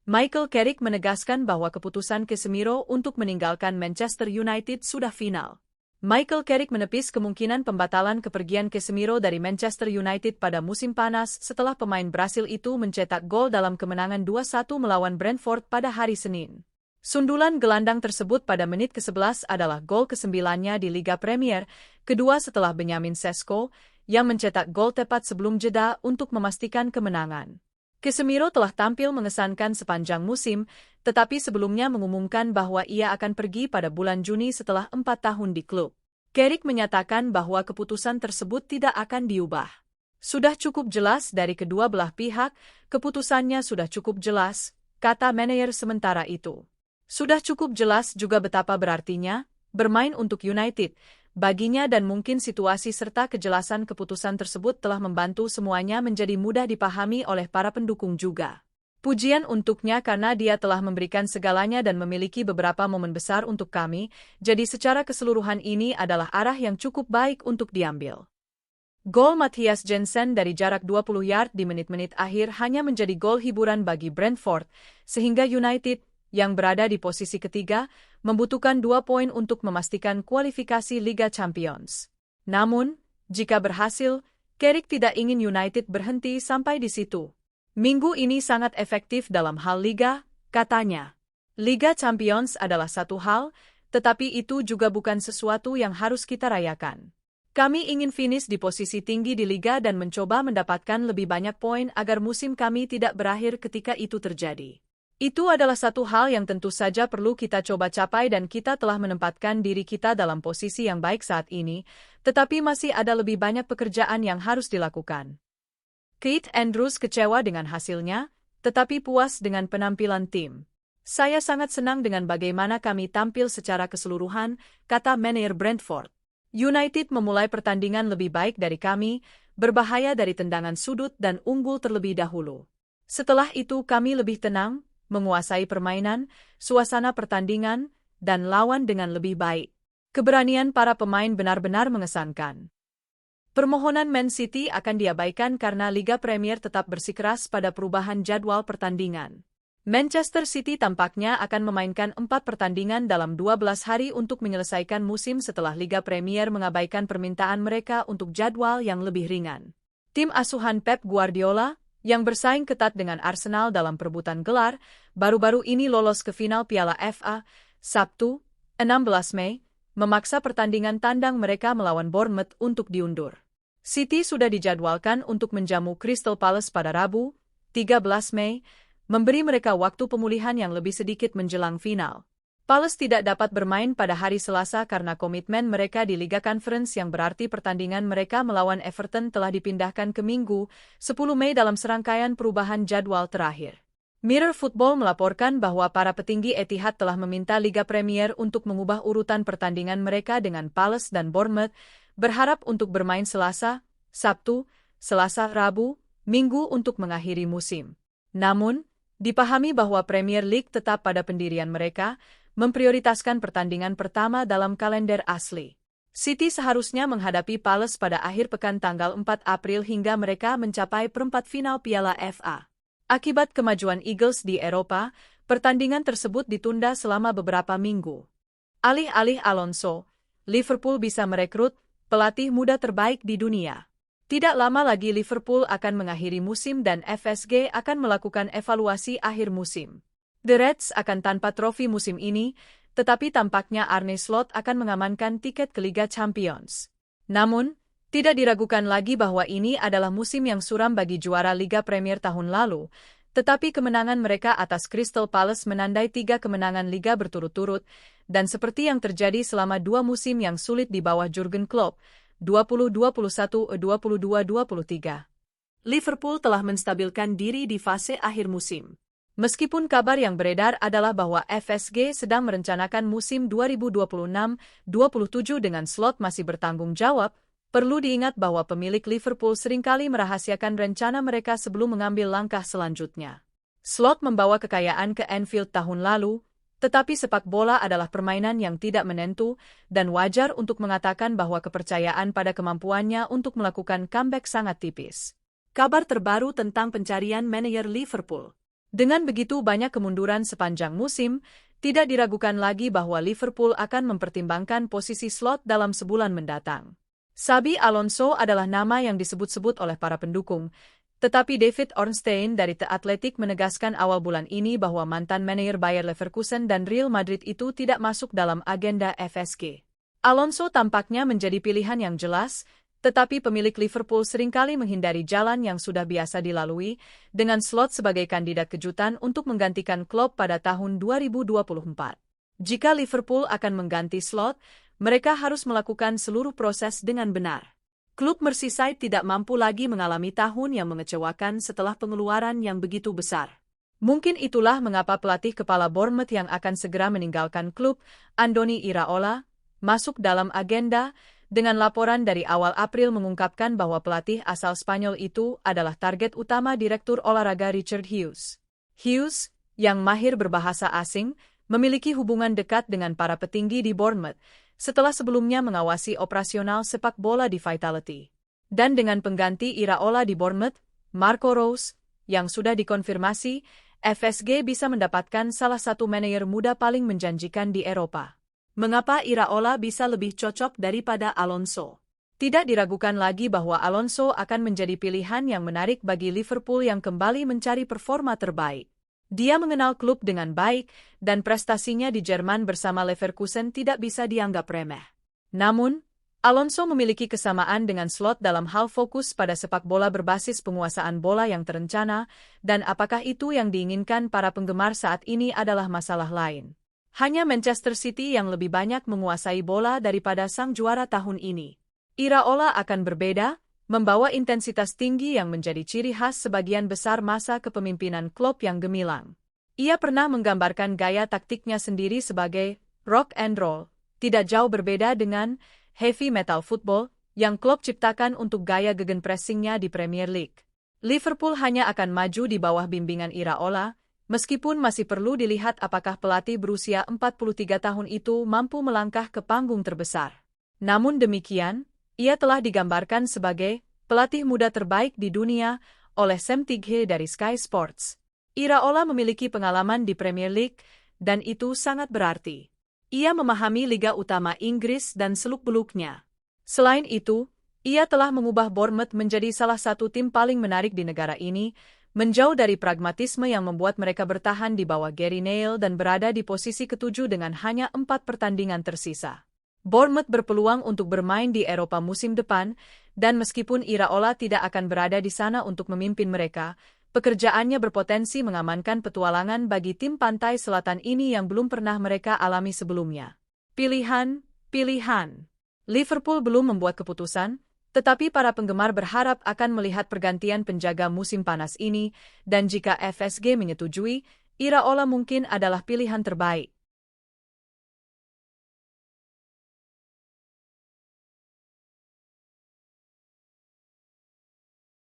Michael Carrick menegaskan bahwa keputusan Casemiro untuk meninggalkan Manchester United sudah final. Michael Carrick menepis kemungkinan pembatalan kepergian Casemiro dari Manchester United pada musim panas setelah pemain Brasil itu mencetak gol dalam kemenangan 2-1 melawan Brentford pada hari Senin. Sundulan gelandang tersebut pada menit ke-11 adalah gol ke-9-nya di Liga Premier, kedua setelah Benjamin Sesko, yang mencetak gol tepat sebelum jeda untuk memastikan kemenangan. Casemiro telah tampil mengesankan sepanjang musim, tetapi sebelumnya mengumumkan bahwa ia akan pergi pada bulan Juni setelah 4 tahun di klub. Carrick menyatakan bahwa keputusan tersebut tidak akan diubah. Sudah cukup jelas dari kedua belah pihak, keputusannya sudah cukup jelas, kata manajer sementara itu. Sudah cukup jelas juga betapa berartinya bermain untuk United baginya dan mungkin situasi serta kejelasan keputusan tersebut telah membantu semuanya menjadi mudah dipahami oleh para pendukung juga. Pujian untuknya karena dia telah memberikan segalanya dan memiliki beberapa momen besar untuk kami, jadi secara keseluruhan ini adalah arah yang cukup baik untuk diambil. Gol Matthias Jensen dari jarak 20 yard di menit-menit akhir hanya menjadi gol hiburan bagi Brentford, sehingga United, yang berada di posisi ketiga, membutuhkan 2 poin untuk memastikan kualifikasi Liga Champions. Namun, jika berhasil, Carrick tidak ingin United berhenti sampai di situ. Minggu ini sangat efektif dalam hal Liga, katanya. Liga Champions adalah satu hal, tetapi itu juga bukan sesuatu yang harus kita rayakan. Kami ingin finish di posisi tinggi di Liga dan mencoba mendapatkan lebih banyak poin agar musim kami tidak berakhir ketika itu terjadi. Itu adalah satu hal yang tentu saja perlu kita coba capai dan kita telah menempatkan diri kita dalam posisi yang baik saat ini, tetapi masih ada lebih banyak pekerjaan yang harus dilakukan. Keith Andrews kecewa dengan hasilnya, tetapi puas dengan penampilan tim. Saya sangat senang dengan bagaimana kami tampil secara keseluruhan, kata manajer Brentford. United memulai pertandingan lebih baik dari kami, berbahaya dari tendangan sudut dan unggul terlebih dahulu. Setelah itu kami lebih tenang, menguasai permainan, suasana pertandingan, dan lawan dengan lebih baik. Keberanian para pemain benar-benar mengesankan. Permohonan Man City akan diabaikan karena Liga Premier tetap bersikeras pada perubahan jadwal pertandingan. Manchester City tampaknya akan memainkan 4 pertandingan dalam 12 hari untuk menyelesaikan musim setelah Liga Premier mengabaikan permintaan mereka untuk jadwal yang lebih ringan. Tim asuhan Pep Guardiola, yang bersaing ketat dengan Arsenal dalam perebutan gelar, baru-baru ini lolos ke final Piala FA, Sabtu, 16 Mei, memaksa pertandingan tandang mereka melawan Bournemouth untuk diundur. City sudah dijadwalkan untuk menjamu Crystal Palace pada Rabu, 13 Mei, memberi mereka waktu pemulihan yang lebih sedikit menjelang final. Palace tidak dapat bermain pada hari Selasa karena komitmen mereka di Liga Conference yang berarti pertandingan mereka melawan Everton telah dipindahkan ke Minggu, 10 Mei dalam serangkaian perubahan jadwal terakhir. Mirror Football melaporkan bahwa para petinggi Etihad telah meminta Liga Premier untuk mengubah urutan pertandingan mereka dengan Palace dan Bournemouth, berharap untuk bermain Selasa, Sabtu, Selasa, Rabu, Minggu untuk mengakhiri musim. Namun, dipahami bahwa Premier League tetap pada pendirian mereka, memprioritaskan pertandingan pertama dalam kalender asli. City seharusnya menghadapi Palace pada akhir pekan tanggal 4 April hingga mereka mencapai perempat final Piala FA. Akibat kemajuan Eagles di Eropa, pertandingan tersebut ditunda selama beberapa minggu. Alih-alih Alonso, Liverpool bisa merekrut pelatih muda terbaik di dunia. Tidak lama lagi Liverpool akan mengakhiri musim dan FSG akan melakukan evaluasi akhir musim. The Reds akan tanpa trofi musim ini, tetapi tampaknya Arne Slot akan mengamankan tiket ke Liga Champions. Namun, tidak diragukan lagi bahwa ini adalah musim yang suram bagi juara Liga Premier tahun lalu, tetapi kemenangan mereka atas Crystal Palace menandai 3 kemenangan Liga berturut-turut, dan seperti yang terjadi selama 2 musim yang sulit di bawah Jurgen Klopp, 2021-22-23. Liverpool telah menstabilkan diri di fase akhir musim. Meskipun kabar yang beredar adalah bahwa FSG sedang merencanakan musim 2026-27 dengan Slot masih bertanggung jawab, perlu diingat bahwa pemilik Liverpool seringkali merahasiakan rencana mereka sebelum mengambil langkah selanjutnya. Slot membawa kekayaan ke Anfield tahun lalu, tetapi sepak bola adalah permainan yang tidak menentu, dan wajar untuk mengatakan bahwa kepercayaan pada kemampuannya untuk melakukan comeback sangat tipis. Kabar terbaru tentang pencarian manajer Liverpool. Dengan begitu banyak kemunduran sepanjang musim, tidak diragukan lagi bahwa Liverpool akan mempertimbangkan posisi slot dalam sebulan mendatang. Xabi Alonso adalah nama yang disebut-sebut oleh para pendukung, tetapi David Ornstein dari The Athletic menegaskan awal bulan ini bahwa mantan manajer Bayer Leverkusen dan Real Madrid itu tidak masuk dalam agenda FSG. Alonso tampaknya menjadi pilihan yang jelas, tetapi pemilik Liverpool seringkali menghindari jalan yang sudah biasa dilalui, dengan slot sebagai kandidat kejutan untuk menggantikan Klopp pada tahun 2024. Jika Liverpool akan mengganti slot, mereka harus melakukan seluruh proses dengan benar. Klub Merseyside tidak mampu lagi mengalami tahun yang mengecewakan setelah pengeluaran yang begitu besar. Mungkin itulah mengapa pelatih kepala Bournemouth yang akan segera meninggalkan klub, Andoni Iraola, masuk dalam agenda, dengan laporan dari awal April mengungkapkan bahwa pelatih asal Spanyol itu adalah target utama Direktur Olahraga Richard Hughes. Hughes, yang mahir berbahasa asing, memiliki hubungan dekat dengan para petinggi di Bournemouth, setelah sebelumnya mengawasi operasional sepak bola di Vitality. Dan dengan pengganti Iraola di Bournemouth, Marco Rose, yang sudah dikonfirmasi, FSG bisa mendapatkan salah satu manajer muda paling menjanjikan di Eropa. Mengapa Iraola bisa lebih cocok daripada Alonso? Tidak diragukan lagi bahwa Alonso akan menjadi pilihan yang menarik bagi Liverpool yang kembali mencari performa terbaik. Dia mengenal klub dengan baik, dan prestasinya di Jerman bersama Leverkusen tidak bisa dianggap remeh. Namun, Alonso memiliki kesamaan dengan slot dalam hal fokus pada sepak bola berbasis penguasaan bola yang terencana, dan apakah itu yang diinginkan para penggemar saat ini adalah masalah lain. Hanya Manchester City yang lebih banyak menguasai bola daripada sang juara tahun ini. Iraola akan berbeda, membawa intensitas tinggi yang menjadi ciri khas sebagian besar masa kepemimpinan Klopp yang gemilang. Ia pernah menggambarkan gaya taktiknya sendiri sebagai rock and roll, tidak jauh berbeda dengan heavy metal football yang Klopp ciptakan untuk gaya gegenpressingnya di Premier League. Liverpool hanya akan maju di bawah bimbingan Iraola, meskipun masih perlu dilihat apakah pelatih berusia 43 tahun itu mampu melangkah ke panggung terbesar. Namun demikian, ia telah digambarkan sebagai pelatih muda terbaik di dunia oleh Sam Tighe dari Sky Sports. Iraola memiliki pengalaman di Premier League, dan itu sangat berarti. Ia memahami Liga Utama Inggris dan seluk-beluknya. Selain itu, ia telah mengubah Bournemouth menjadi salah satu tim paling menarik di negara ini, menjauh dari pragmatisme yang membuat mereka bertahan di bawah Gary Neville dan berada di posisi ke-7 dengan hanya 4 pertandingan tersisa. Bournemouth berpeluang untuk bermain di Eropa musim depan, dan meskipun Iraola tidak akan berada di sana untuk memimpin mereka, pekerjaannya berpotensi mengamankan petualangan bagi tim pantai selatan ini yang belum pernah mereka alami sebelumnya. Pilihan. Liverpool belum membuat keputusan, tetapi para penggemar berharap akan melihat pergantian penjaga musim panas ini, dan jika FSG menyetujui, Iraola mungkin adalah pilihan terbaik.